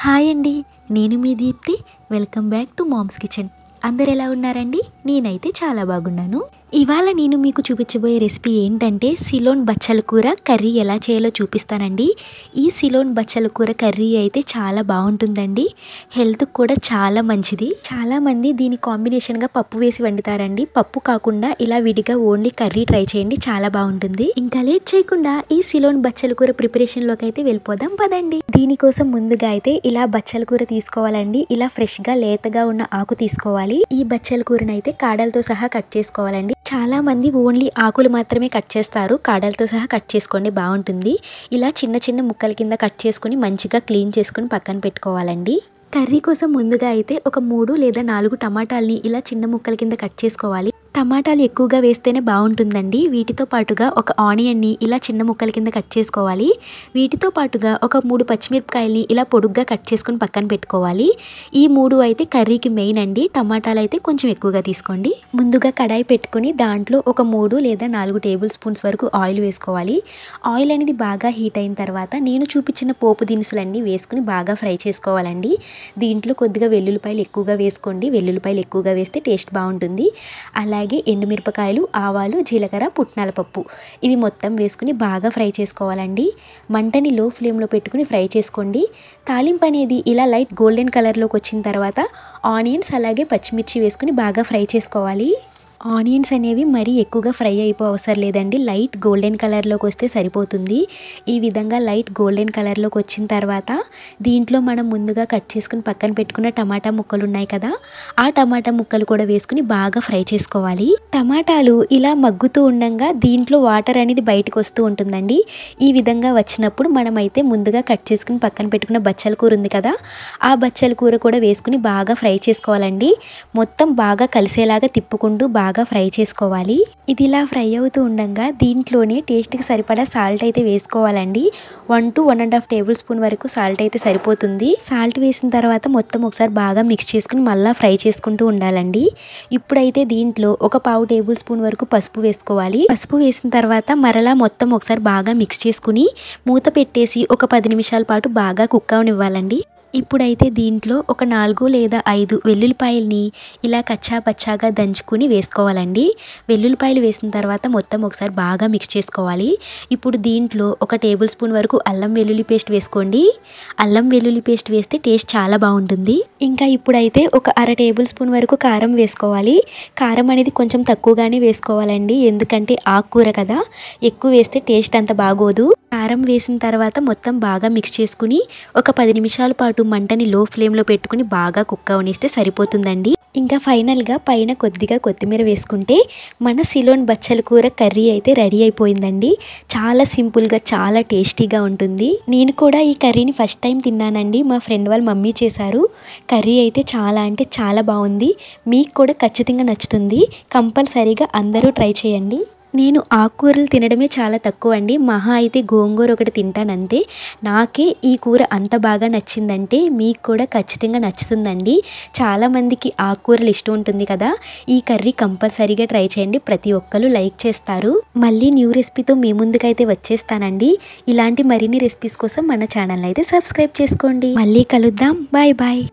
Hi అండి, నేను మీ Deepthi. Welcome back to mom's kitchen. అందరు ఎలా ఉన్నారండి? నేనైతే చాలా బాగున్నాను. ఇవాళ నేను మీకు చూపించబోయే రెసిపీ ఏంటంటే సిలోన్ బచ్చల కూర కర్రీ ఎలా చేయాలో చూపిస్తానండి. ఈ సిలోన్ బచ్చల కూర కర్రీ అయితే చాలా బాగుంటుందండి. హెల్త్కి కూడా చాలా మంచిది. చాలామంది దీని కాంబినేషన్గా పప్పు వేసి వండుతారండి. పప్పు కాకుండా ఇలా విడిగా ఓన్లీ కర్రీ ట్రై చేయండి, చాలా బాగుంటుంది. ఇంకా లేట్ చేయకుండా ఈ సిలోన్ బచ్చల కూర ప్రిపరేషన్లోకి అయితే వెళ్ళిపోదాం పదండి. దీనికోసం ముందుగా అయితే ఇలా బచ్చల కూర తీసుకోవాలండి. ఇలా ఫ్రెష్గా లేతగా ఉన్న ఆకు తీసుకోవాలి. ఈ బచ్చల కూరను అయితే కాడలతో సహా కట్ చేసుకోవాలండి. చాలా మంది ఓన్లీ ఆకులు మాత్రమే కట్ చేస్తారు. కాడలతో సహా కట్ చేసుకోండి, బాగుంటుంది. ఇలా చిన్న చిన్న ముక్కల కింద కట్ చేసుకుని మంచిగా క్లీన్ చేసుకుని పక్కన పెట్టుకోవాలండి. కర్రీ కోసం ముందుగా అయితే ఒక 3 లేదా 4 టమాటాలని ఇలా చిన్న ముక్కల కింద కట్ చేసుకోవాలి. టమాటాలు ఎక్కువగా వేస్తేనే బాగుంటుందండి. వీటితో పాటుగా ఒక ఆనియన్ని ఇలా చిన్న ముక్కల కింద కట్ చేసుకోవాలి. వీటితో పాటుగా ఒక 3 పచ్చిమిరపకాయలని ఇలా పొడుగ్గా కట్ చేసుకుని పక్కన పెట్టుకోవాలి. ఈ 3 అయితే కర్రీకి మెయిన్ అండి. టమాటాలు అయితే కొంచెం ఎక్కువగా తీసుకోండి. ముందుగా కడాయి పెట్టుకుని దాంట్లో ఒక 3 లేదా 4 టేబుల్ స్పూన్స్ వరకు ఆయిల్ వేసుకోవాలి. ఆయిల్ అనేది బాగా హీట్ అయిన తర్వాత నేను చూపించిన పోపు దినుసులన్నీ వేసుకుని బాగా ఫ్రై చేసుకోవాలండి. దీంట్లో కొద్దిగా వెల్లుల్లిపాయలు ఎక్కువగా వేసుకోండి. వెల్లుల్లిపాయలు ఎక్కువగా వేస్తే టేస్ట్ బాగుంటుంది. అలాగే ఎండుమిరపకాయలు, ఆవాలు, జీలకర్ర, పుట్నాల పప్పు ఇవి మొత్తం వేసుకుని బాగా ఫ్రై చేసుకోవాలండి. మంటని లో ఫ్లేమ్లో పెట్టుకుని ఫ్రై చేసుకోండి. తాలింపు అనేది ఇలా లైట్ గోల్డెన్ కలర్లోకి వచ్చిన తర్వాత ఆనియన్స్ అలాగే పచ్చిమిర్చి వేసుకుని బాగా ఫ్రై చేసుకోవాలి. ఆనియన్స్ అనేవి మరీ ఎక్కువగా ఫ్రై అయిపో అవసరం లేదండి. లైట్ గోల్డెన్ కలర్లోకి వస్తే సరిపోతుంది. ఈ విధంగా లైట్ గోల్డెన్ కలర్లోకి వచ్చిన తర్వాత దీంట్లో మనం ముందుగా కట్ చేసుకుని పక్కన పెట్టుకున్న టమాటా ముక్కలు ఉన్నాయి కదా, ఆ టమాటా ముక్కలు కూడా వేసుకుని బాగా ఫ్రై చేసుకోవాలి. టమాటాలు ఇలా మగ్గుతూ ఉండగా దీంట్లో వాటర్ అనేది బయటకు వస్తూ ఉంటుందండి. ఈ విధంగా వచ్చినప్పుడు మనమైతే ముందుగా కట్ చేసుకుని పక్కన పెట్టుకున్న బచ్చల కూర ఉంది కదా, ఆ బచ్చల కూర కూడా వేసుకుని బాగా ఫ్రై చేసుకోవాలండి. మొత్తం బాగా కలిసేలాగా తిప్పుకుంటూ బాగా ఫ్రై చేసుకోవాలి. ఇది ఇలా ఫ్రై అవుతూ ఉండగా దీంట్లోనే టేస్ట్కి సరిపడా సాల్ట్ అయితే వేసుకోవాలండి. 1 to 1.5 టేబుల్ స్పూన్ వరకు సాల్ట్ అయితే సరిపోతుంది. సాల్ట్ వేసిన తర్వాత మొత్తం ఒకసారి బాగా మిక్స్ చేసుకుని మళ్ళీ ఫ్రై చేసుకుంటూ ఉండాలండి. ఇప్పుడైతే దీంట్లో ఒక 1/2 టేబుల్ స్పూన్ వరకు పసుపు వేసుకోవాలి. పసుపు వేసిన తర్వాత మరలా మొత్తం ఒకసారి బాగా మిక్స్ చేసుకుని మూత పెట్టేసి ఒక 10 నిమిషాల పాటు బాగా కుక్ అవనివ్వాలండి. ఇప్పుడైతే దీంట్లో ఒక 4 లేదా 5 వెల్లుల్లిపాయలని ఇలా కచ్చా పచ్చాగా దంచుకుని వేసుకోవాలండి. వెల్లుల్లిపాయలు వేసిన తర్వాత మొత్తం ఒకసారి బాగా మిక్స్ చేసుకోవాలి. ఇప్పుడు దీంట్లో ఒక టేబుల్ స్పూన్ వరకు అల్లం వెల్లుల్లి పేస్ట్ వేసుకోండి. అల్లం వెల్లుల్లి పేస్ట్ వేస్తే టేస్ట్ చాలా బాగుంటుంది. ఇంకా ఇప్పుడైతే ఒక 1/2 టేబుల్ స్పూన్ వరకు కారం వేసుకోవాలి. కారం అనేది కొంచెం తక్కువగానే వేసుకోవాలండి, ఎందుకంటే ఆకుకూర కదా, ఎక్కువ వేస్తే టేస్ట్ అంత బాగోదు. కారం వేసిన తర్వాత మొత్తం బాగా మిక్స్ చేసుకుని ఒక 10 నిమిషాల పాటు మంటని లో ఫ్లేమ్లో పెట్టుకుని బాగా కుక్ అవనిస్తే సరిపోతుందండి. ఇంకా ఫైనల్గా పైన కొద్దిగా కొత్తిమీర వేసుకుంటే మన సిలోన్ బచ్చల కూర కర్రీ అయితే రెడీ అయిపోయిందండి. చాలా సింపుల్గా చాలా టేస్టీగా ఉంటుంది. నేను కూడా ఈ కర్రీని ఫస్ట్ టైం తిన్నానండి. మా ఫ్రెండ్ వాళ్ళ మమ్మీ చేశారు. కర్రీ అయితే చాలా అంటే చాలా బాగుంది. మీకు కూడా ఖచ్చితంగా నచ్చుతుంది. కంపల్సరీగా అందరూ ట్రై చేయండి. నేను ఆకుకూరలు తినడమే చాలా తక్కువ అండి. మహా అయితే గోంగూర ఒకటి తింటానంతే. నాకే ఈ కూర అంత బాగా నచ్చిందంటే మీకు కూడా ఖచ్చితంగా నచ్చుతుందండి. చాలామందికి ఆకుకూరలు ఇష్టం ఉంటుంది కదా, ఈ కర్రీ కంపల్సరీగా ట్రై చేయండి. ప్రతి ఒక్కరు లైక్ చేస్తారు. మళ్ళీ న్యూ రెసిపీతో మీ ముందుకైతే వచ్చేస్తానండి. ఇలాంటి మరిన్ని రెసిపీస్ కోసం మన ఛానల్ అయితే సబ్స్క్రైబ్ చేసుకోండి. మళ్ళీ కలుద్దాం. Bye bye.